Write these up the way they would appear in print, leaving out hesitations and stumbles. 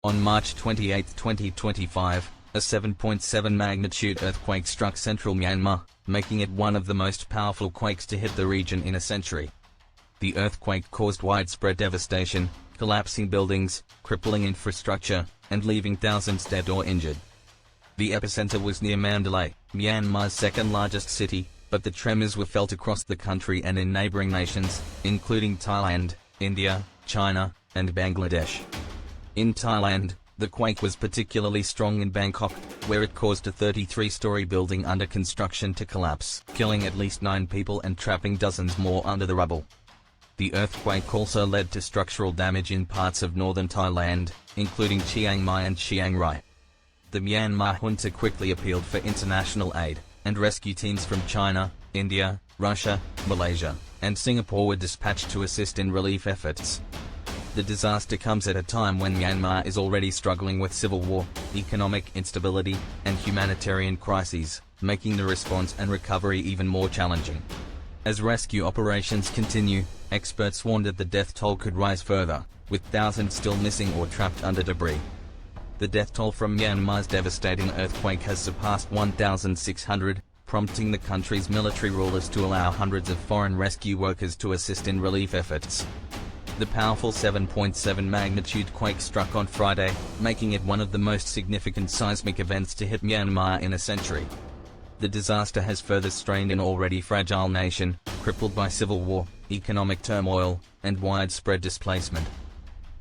On March 28, 2025, a 7.7 magnitude earthquake struck central Myanmar, making it one of the most powerful quakes to hit the region in a century. The earthquake caused widespread devastation, collapsing buildings, crippling infrastructure, and leaving thousands dead or injured. The epicenter was near Mandalay, Myanmar's second-largest city, but the tremors were felt across the country and in neighboring nations, including Thailand, India, China, and Bangladesh. In Thailand, the quake was particularly strong in Bangkok, where it caused a 33-story building under construction to collapse, killing at least 9 people and trapping dozens more under the rubble. The earthquake also led to structural damage in parts of northern Thailand, including Chiang and Chiang Rai. The Myanmar junta quickly appealed for international aid, and rescue teams from China, India, Russia, Malaysia, and Singapore were dispatched to assist in relief efforts. The disaster comes at a time when Myanmar is already struggling with civil war, economic instability, and humanitarian crises, making the response and recovery even more challenging. As rescue operations continue, experts warn that the death toll could rise further, with thousands still missing or trapped under debris. The death toll from Myanmar's devastating earthquake has surpassed 1,600, prompting the country's military rulers to allow hundreds of foreign rescue workers to assist in relief efforts. The powerful 7.7 magnitude quake struck on Friday, making it one of the most significant seismic events to hit Myanmar in a century. The disaster has further strained an already fragile nation, crippled by civil war, economic turmoil, and widespread displacement.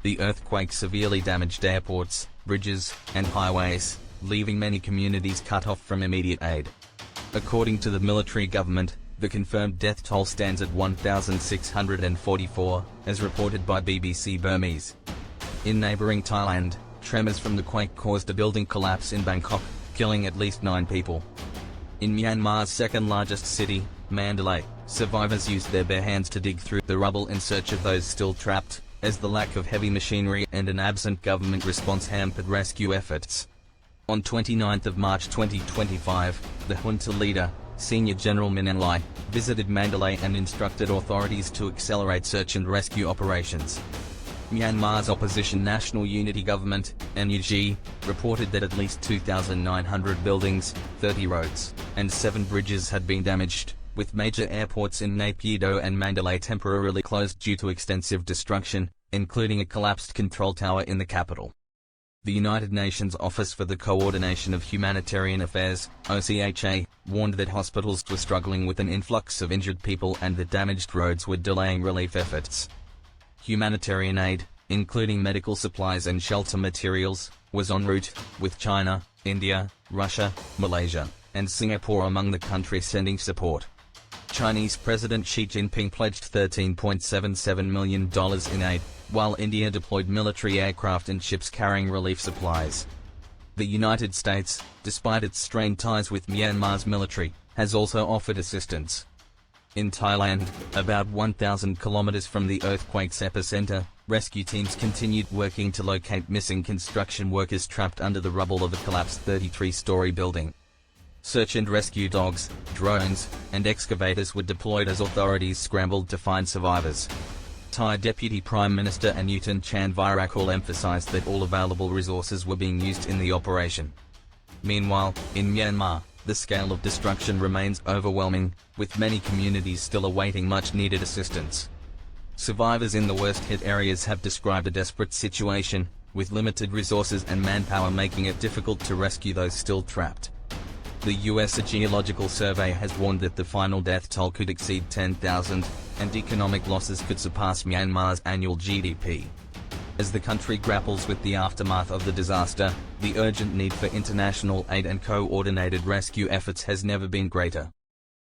The earthquake severely damaged airports, bridges, and highways, leaving many communities cut off from immediate aid. According to the military government, the confirmed death toll stands at 1,644, as reported by BBC Burmese. In neighboring Thailand, tremors from the quake caused a building collapse in Bangkok, killing at least 9 people. In Myanmar's second-largest city, Mandalay, survivors used their bare hands to dig through the rubble in search of those still trapped, as the lack of heavy machinery and an absent government response hampered rescue efforts. On 29 March 2025, the junta leader, Senior General Mandalay, visited Mandalay and instructed authorities to accelerate search and rescue operations. Myanmar's opposition National Unity Government, NUG, reported that at least 2,900 buildings, 30 roads, and 7 bridges had been damaged, with major airports in Naypyidaw and Mandalay temporarily closed due to extensive destruction, including a collapsed control tower in the capital. The United Nations Office for the Coordination of Humanitarian Affairs, OCHA, warned that hospitals were struggling with an influx of injured people and that damaged roads were delaying relief efforts. Humanitarian aid, including medical supplies and shelter materials, was en route, with China, India, Russia, Malaysia, and Singapore among the countries sending support. Chinese President Xi Jinping pledged $13.77 million in aid, while India deployed military aircraft and ships carrying relief supplies. The United States, despite its strained ties with Myanmar's military, has also offered assistance. In Thailand, about 1,000 kilometers from the earthquake's epicenter, rescue teams continued working to locate missing construction workers trapped under the rubble of a collapsed 33-story building. Search and rescue dogs, drones, and excavators were deployed as authorities scrambled to find survivors. Thai Deputy Prime Minister Anutin Chanvirakul emphasized that all available resources were being used in the operation. Meanwhile, in Myanmar, the scale of destruction remains overwhelming, with many communities still awaiting much-needed assistance. Survivors in the worst-hit areas have described a desperate situation, with limited resources and manpower making it difficult to rescue those still trapped. The U.S. Geological Survey has warned that the final death toll could exceed 10,000, and economic losses could surpass Myanmar's annual GDP. As the country grapples with the aftermath of the disaster, the urgent need for international aid and coordinated rescue efforts has never been greater.